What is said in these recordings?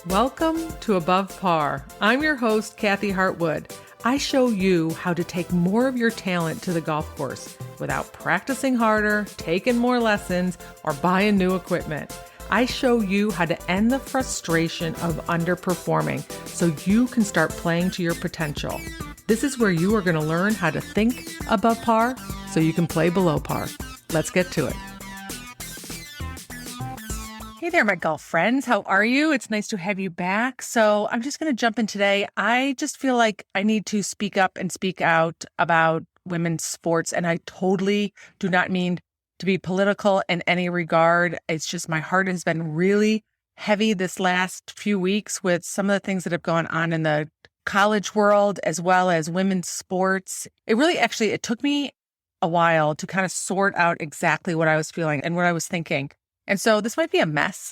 Welcome to Above Par. I'm your host, Kathy Hartwood. I show you how to take more of your talent to the golf course without practicing harder, taking more lessons, or buying new equipment. I show you how to end the frustration of underperforming so you can start playing to your potential. This is where you are going to learn how to think above par so you can play below par. Let's get to it. Hey there, my golf friends. How are you? It's nice to have you back. So I'm just going to jump in today. I just feel like I need to speak up and speak out about women's sports. And I totally do not mean to be political in any regard. It's just my heart has been really heavy this last few weeks with some of the things that have gone on in the college world as well as women's sports. It took me a while to kind of sort out exactly what I was feeling and what I was thinking. And so this might be a mess,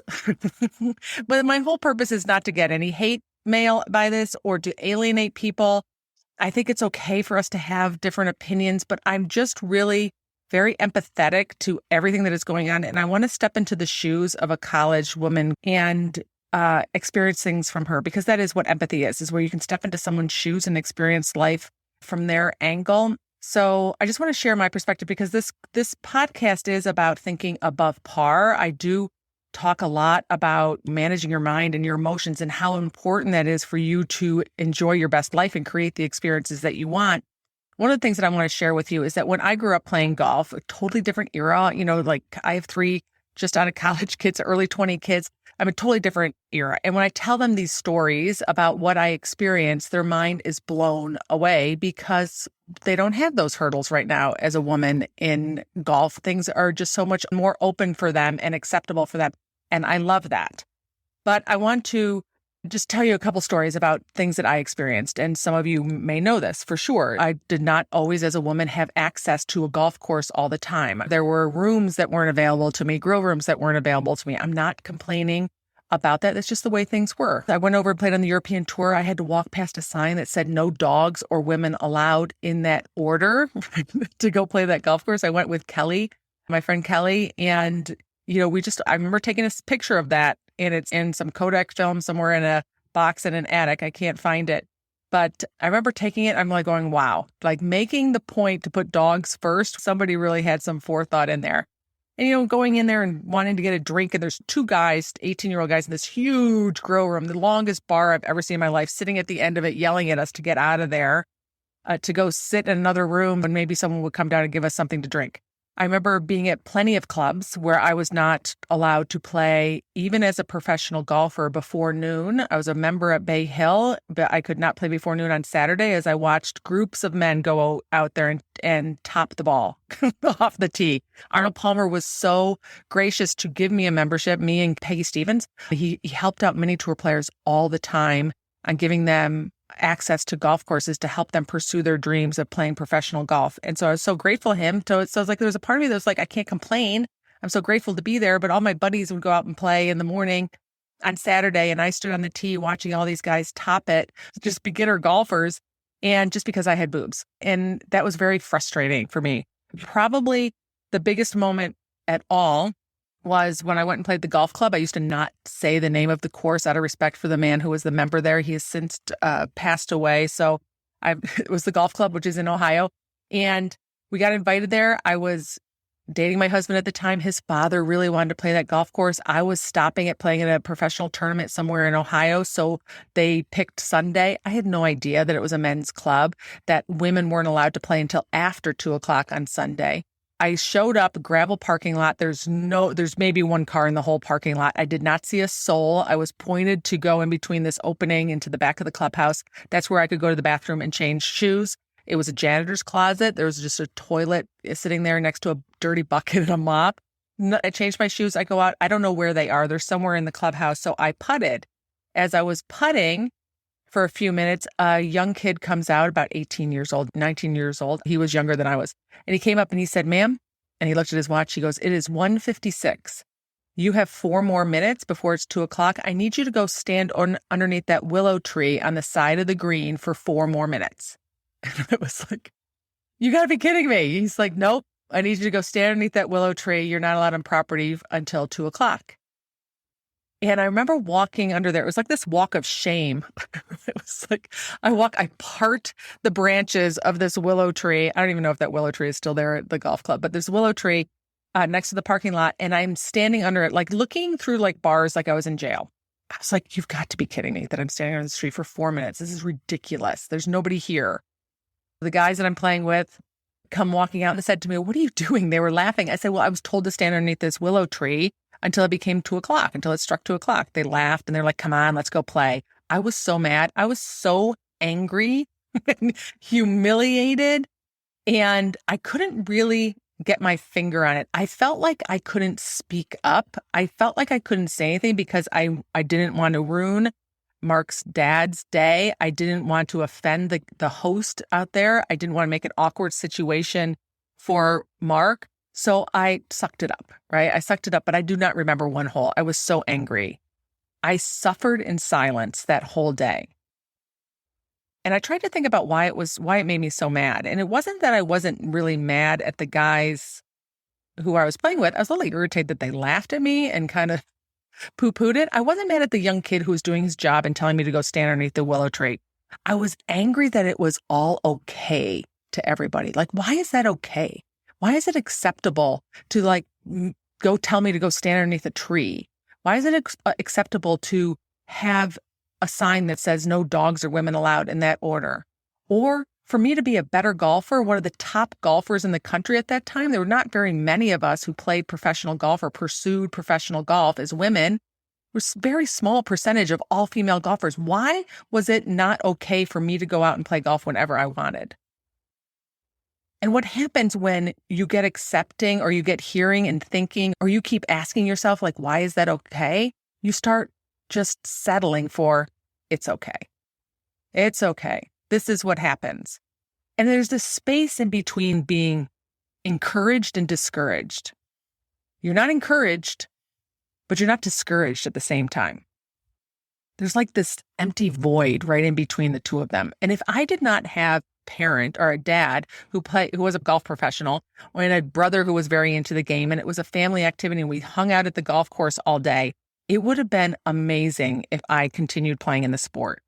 but my whole purpose is not to get any hate mail by this or to alienate people. I think it's okay for us to have different opinions, but I'm just really very empathetic to everything that is going on. And I want to step into the shoes of a college woman and experience things from her, because that is what empathy is where you can step into someone's shoes and experience life from their angle. So I just want to share my perspective because this podcast is about thinking above par. I do talk a lot about managing your mind and your emotions and how important that is for you to enjoy your best life and create the experiences that you want. One of the things that I want to share with you is that when I grew up playing golf, a totally different era, like I have 3 just out of college kids, early 20 kids. I'm a totally different era. And when I tell them these stories about what I experienced, their mind is blown away because they don't have those hurdles right now as a woman in golf. Things are just so much more open for them and acceptable for them. And I love that. But I want to just tell you a couple stories about things that I experienced. And some of you may know this for sure. I did not always, as a woman, have access to a golf course all the time. There were rooms that weren't available to me, grill rooms that weren't available to me. I'm not complaining about that. That's just the way things were. I went over and played on the European Tour. I had to walk past a sign that said no dogs or women allowed in that order to go play that golf course. I went with Kelly, my friend Kelly, and I remember taking a picture of that, and it's in some Kodak film somewhere in a box in an attic. I can't find it. But I remember taking it. I'm like going, wow, like making the point to put dogs first. Somebody really had some forethought in there. And, going in there and wanting to get a drink. And there's 2 guys, 18-year-old guys in this huge grill room, the longest bar I've ever seen in my life, sitting at the end of it, yelling at us to get out of there, to go sit in another room. And maybe someone would come down and give us something to drink. I remember being at plenty of clubs where I was not allowed to play, even as a professional golfer, before noon. I was a member at Bay Hill, but I could not play before noon on Saturday as I watched groups of men go out there and top the ball off the tee. Arnold Palmer was so gracious to give me a membership, me and Peggy Stevens. He helped out many tour players all the time on giving them access to golf courses to help them pursue their dreams of playing professional golf. And so I was so grateful to him. So it's like there was a part of me that was like, I can't complain. I'm so grateful to be there. But all my buddies would go out and play in the morning on Saturday, and I stood on the tee watching all these guys top it, just beginner golfers, and just because I had boobs. And that was very frustrating for me. Probably the biggest moment at all was when I went and played the golf club. I used to not say the name of the course out of respect for the man who was the member there. He has since passed away. So it was the golf club, which is in Ohio. And we got invited there. I was dating my husband at the time. His father really wanted to play that golf course. I was stopping at playing in a professional tournament somewhere in Ohio. So they picked Sunday. I had no idea that it was a men's club, that women weren't allowed to play until after 2:00 on Sunday. I showed up, gravel parking lot. There's maybe 1 car in the whole parking lot. I did not see a soul. I was pointed to go in between this opening into the back of the clubhouse. That's where I could go to the bathroom and change shoes. It was a janitor's closet. There was just a toilet sitting there next to a dirty bucket and a mop. I changed my shoes. I go out. I don't know where they are. They're somewhere in the clubhouse. So I putted. As I was putting for a few minutes, a young kid comes out, about 18 years old, 19 years old. He was younger than I was. And he came up and he said, ma'am, and he looked at his watch. He goes, it is 1:56. You have 4 more minutes before it's 2:00. I need you to go stand underneath that willow tree on the side of the green for 4 more minutes. And I was like, you got to be kidding me. He's like, nope, I need you to go stand underneath that willow tree. You're not allowed on property until 2:00. And I remember walking under there. It was like this walk of shame. It was like I part the branches of this willow tree. I don't even know if that willow tree is still there at the golf club, but there's a willow tree next to the parking lot. And I'm standing under it, like looking through like bars like I was in jail. I was like, you've got to be kidding me that I'm standing on the street for 4 minutes. This is ridiculous. There's nobody here. The guys that I'm playing with come walking out and said to me, what are you doing? They were laughing. I said, well, I was told to stand underneath this willow tree until it became 2:00, until it struck 2:00. They laughed and they're like, come on, let's go play. I was so mad. I was so angry and humiliated. And I couldn't really get my finger on it. I felt like I couldn't speak up. I felt like I couldn't say anything because I didn't want to ruin Mark's dad's day. I didn't want to offend the host out there. I didn't want to make an awkward situation for Mark. So I sucked it up, right? I sucked it up, but I do not remember one hole. I was so angry. I suffered in silence that whole day. And I tried to think about why it made me so mad. And it wasn't that I wasn't really mad at the guys who I was playing with. I was a little irritated that they laughed at me and kind of poo-pooed it. I wasn't mad at the young kid who was doing his job and telling me to go stand underneath the willow tree. I was angry that it was all okay to everybody. Like, why is that okay? Why is it acceptable to like go tell me to go stand underneath a tree? Why is it acceptable to have a sign that says no dogs or women allowed in that order? Or for me to be a better golfer, one of the top golfers in the country at that time, there were not very many of us who played professional golf or pursued professional golf as women. It was a very small percentage of all female golfers. Why was it not okay for me to go out and play golf whenever I wanted? And what happens when you get accepting or you get hearing and thinking, or you keep asking yourself, like, why is that okay? You start just settling for, it's okay. It's okay. This is what happens. And there's this space in between being encouraged and discouraged. You're not encouraged, but you're not discouraged at the same time. There's like this empty void right in between the two of them. And if I did not have a parent or a dad who was a golf professional, or a brother who was very into the game, and it was a family activity and we hung out at the golf course all day, it would have been amazing if I continued playing in the sport.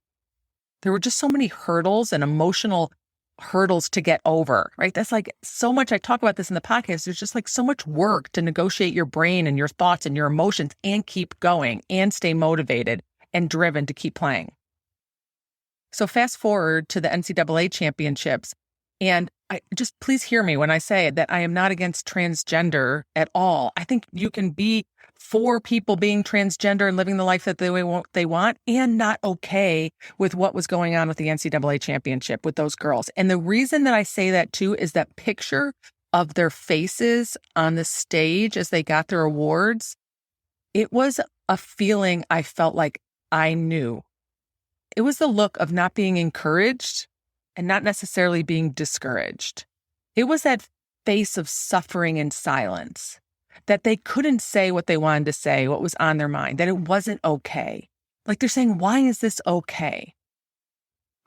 There were just so many hurdles and emotional hurdles to get over, right? That's like so much. I talk about this in the podcast. There's just like so much work to negotiate your brain and your thoughts and your emotions and keep going and stay motivated and driven to keep playing. So fast forward to the NCAA championships. And please hear me when I say that I am not against transgender at all. I think you can be for people being transgender and living the life that they want and not okay with what was going on with the NCAA championship with those girls. And the reason that I say that too is that picture of their faces on the stage as they got their awards. It was a feeling I felt like I knew. It was the look of not being encouraged and not necessarily being discouraged. It was that face of suffering in silence, that they couldn't say what they wanted to say, what was on their mind, that it wasn't okay. Like they're saying, why is this okay?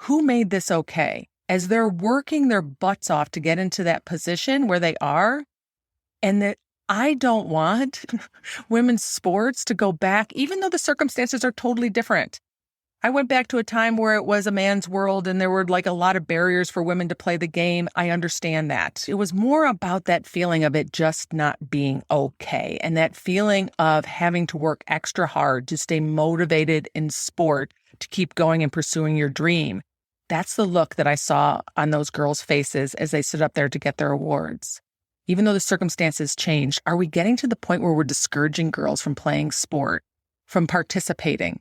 Who made this okay? As they're working their butts off to get into that position where they are, and that I don't want women's sports to go back, even though the circumstances are totally different. I went back to a time where it was a man's world and there were like a lot of barriers for women to play the game. I understand that. It was more about that feeling of it just not being okay and that feeling of having to work extra hard to stay motivated in sport, to keep going and pursuing your dream. That's the look that I saw on those girls' faces as they stood up there to get their awards. Even though the circumstances changed, are we getting to the point where we're discouraging girls from playing sport, from participating?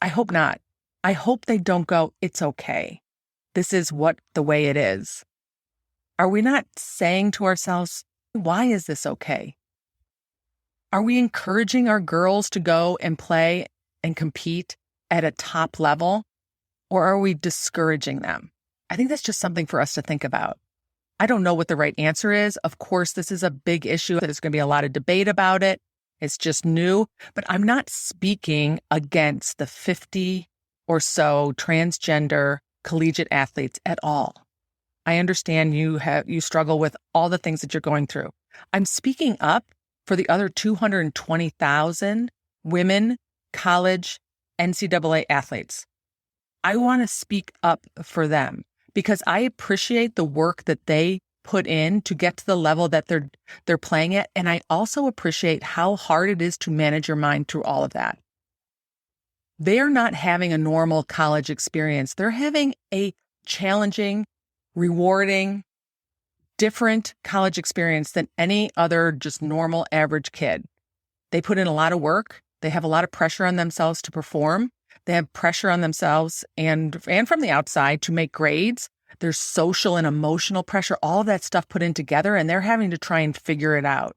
I hope not. I hope they don't go, it's okay. This is the way it is. Are we not saying to ourselves, why is this okay? Are we encouraging our girls to go and play and compete at a top level? Or are we discouraging them? I think that's just something for us to think about. I don't know what the right answer is. Of course, this is a big issue. There's going to be a lot of debate about it. It's just new, but I'm not speaking against the 50 or so transgender collegiate athletes at all. I understand you struggle with all the things that you're going through. I'm speaking up for the other 220,000 women college NCAA athletes. I want to speak up for them because I appreciate the work that they put in to get to the level that they're playing at. And I also appreciate how hard it is to manage your mind through all of that. They're not having a normal college experience. They're having a challenging, rewarding, different college experience than any other just normal average kid. They put in a lot of work. They have a lot of pressure on themselves to perform. They have pressure on themselves and from the outside to make grades. There's social and emotional pressure, all of that stuff put in together, and they're having to try and figure it out.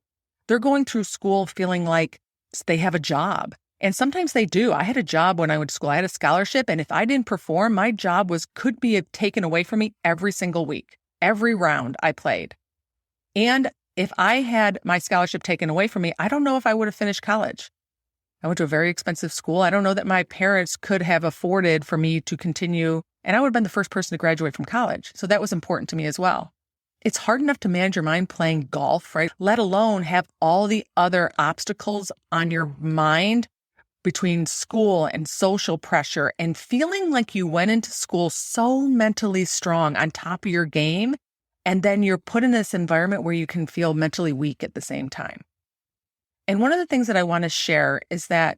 They're going through school feeling like they have a job. And sometimes they do. I had a job when I went to school. I had a scholarship, and if I didn't perform, my job could be taken away from me every single week, every round I played. And if I had my scholarship taken away from me, I don't know if I would have finished college. I went to a very expensive school. I don't know that my parents could have afforded for me to continue, and I would have been the first person to graduate from college. So that was important to me as well. It's hard enough to manage your mind playing golf, right? Let alone have all the other obstacles on your mind between school and social pressure and feeling like you went into school so mentally strong on top of your game, and then you're put in this environment where you can feel mentally weak at the same time. And one of the things that I want to share is that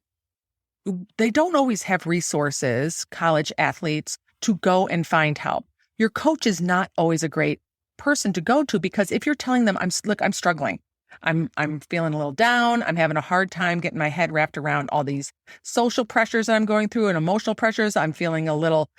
they don't always have resources, college athletes, to go and find help. Your coach is not always a great person to go to because if you're telling them, I'm struggling, I'm feeling a little down, I'm having a hard time getting my head wrapped around all these social pressures that I'm going through and emotional pressures, I'm feeling a little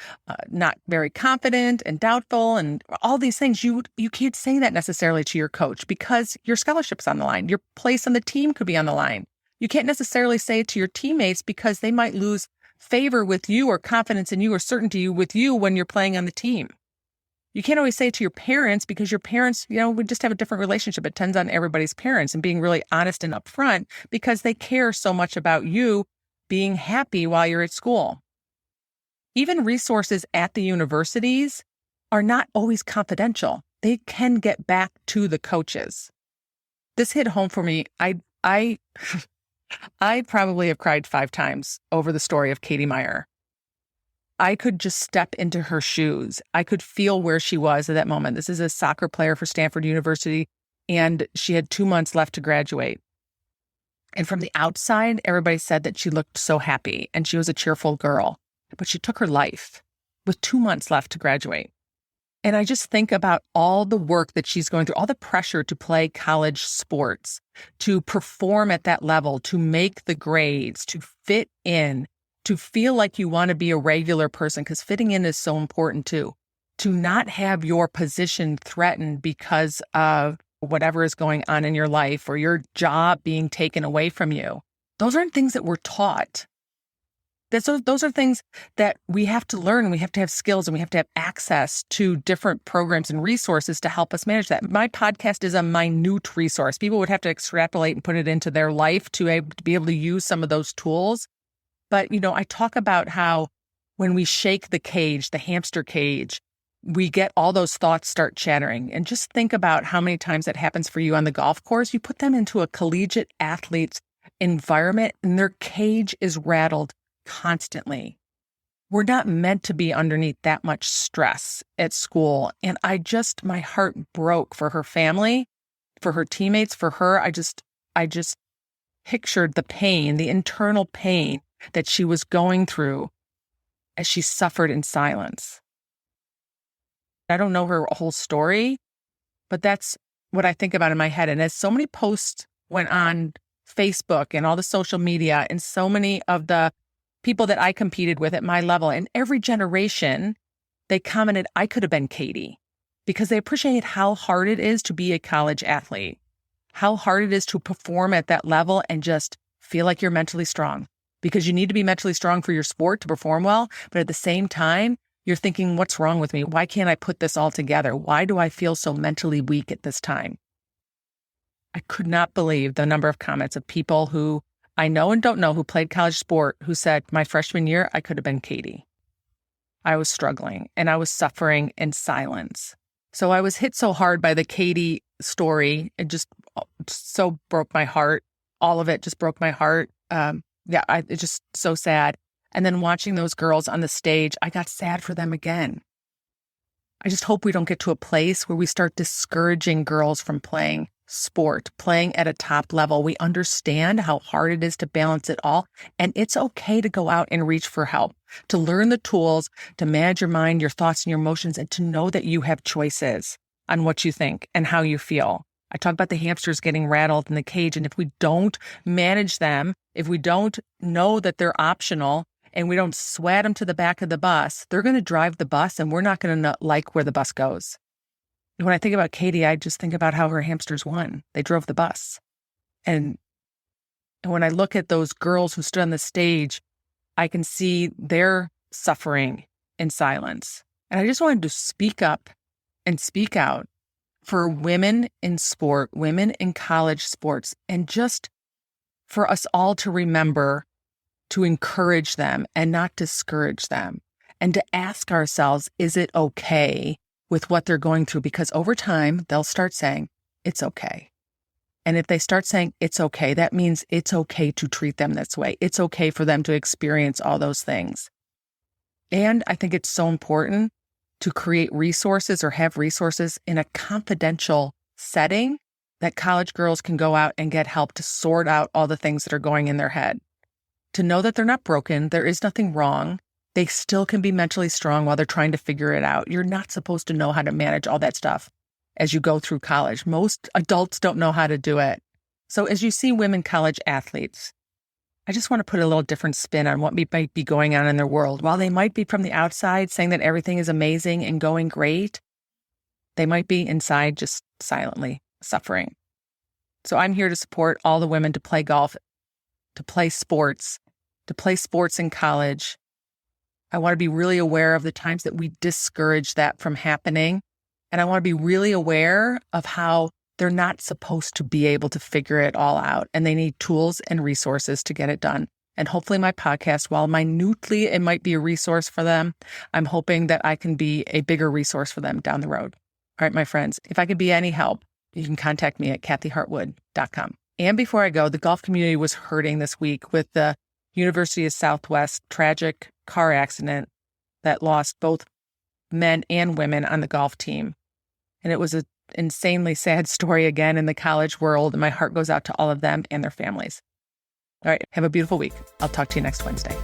not very confident and doubtful and all these things, you can't say that necessarily to your coach because your scholarship's on the line. Your place on the team could be on the line. You can't necessarily say it to your teammates because they might lose favor with you or confidence in you or certainty with you when you're playing on the team. You can't always say it to your parents because your parents, we just have a different relationship. It depends on everybody's parents and being really honest and upfront because they care so much about you being happy while you're at school. Even resources at the universities are not always confidential. They can get back to the coaches. This hit home for me. I probably have cried 5 times over the story of Katie Meyer. I could just step into her shoes. I could feel where she was at that moment. This is a soccer player for Stanford University, and she had 2 months left to graduate. And from the outside, everybody said that she looked so happy and she was a cheerful girl, but she took her life with 2 months left to graduate. And I just think about all the work that she's going through, all the pressure to play college sports, to perform at that level, to make the grades, to fit in, to feel like you want to be a regular person, because fitting in is so important too, to not have your position threatened because of whatever is going on in your life or your job being taken away from you. Those aren't things that we're taught. Those are things that we have to learn. We have to have skills and we have to have access to different programs and resources to help us manage that. My podcast is a minute resource. People would have to extrapolate and put it into their life to be able to use some of those tools. But, I talk about how when we shake the cage, the hamster cage, we get all those thoughts start chattering. And just think about how many times that happens for you on the golf course. You put them into a collegiate athlete's environment and their cage is rattled constantly. We're not meant to be underneath that much stress at school. And my heart broke for her family, for her teammates, for her. I just pictured the pain, the internal pain that she was going through as she suffered in silence. I don't know her whole story, but that's what I think about in my head. And as so many posts went on Facebook and all the social media and so many of the people that I competed with at my level and every generation, they commented, I could have been Katie, because they appreciate how hard it is to be a college athlete, how hard it is to perform at that level and just feel like you're mentally strong. Because you need to be mentally strong for your sport to perform well. But at the same time, you're thinking, what's wrong with me? Why can't I put this all together? Why do I feel so mentally weak at this time? I could not believe the number of comments of people who I know and don't know who played college sport who said, my freshman year, I could have been Katie. I was struggling and I was suffering in silence. So I was hit so hard by the Katie story. It just so broke my heart. All of it just broke my heart. It's just so sad. And then watching those girls on the stage, I got sad for them again. I just hope we don't get to a place where we start discouraging girls from playing sport, playing at a top level. We understand how hard it is to balance it all. And it's okay to go out and reach for help, to learn the tools, to manage your mind, your thoughts, and your emotions, and to know that you have choices on what you think and how you feel. I talk about the hamsters getting rattled in the cage. And if we don't manage them, if we don't know that they're optional, and we don't swat them to the back of the bus, they're going to drive the bus and we're not going to like where the bus goes. When I think about Katie, I just think about how her hamsters won. They drove the bus. And when I look at those girls who stood on the stage, I can see their suffering in silence. And I just wanted to speak up and speak out for women in sport, women in college sports, and just for us all to remember to encourage them and not discourage them, and to ask ourselves, is it okay with what they're going through? Because over time, they'll start saying, it's okay. And if they start saying it's okay, that means it's okay to treat them this way. It's okay for them to experience all those things. And I think it's so important to create resources or have resources in a confidential setting that college girls can go out and get help to sort out all the things that are going in their head. To know that they're not broken, there is nothing wrong. They still can be mentally strong while they're trying to figure it out. You're not supposed to know how to manage all that stuff as you go through college. Most adults don't know how to do it. So as you see women college athletes, I just want to put a little different spin on what might be going on in their world. While they might be from the outside saying that everything is amazing and going great, they might be inside just silently suffering. So I'm here to support all the women to play golf, to play sports in college. I want to be really aware of the times that we discourage that from happening. And I want to be really aware of how they're not supposed to be able to figure it all out. And they need tools and resources to get it done. And hopefully my podcast, while minutely it might be a resource for them, I'm hoping that I can be a bigger resource for them down the road. All right, my friends, if I could be any help, you can contact me at kathyhartwood.com. And before I go, the golf community was hurting this week with the University of Southwest tragic car accident that lost both men and women on the golf team. And it was an insanely sad story again in the college world. And my heart goes out to all of them and their families. All right, have a beautiful week. I'll talk to you next Wednesday.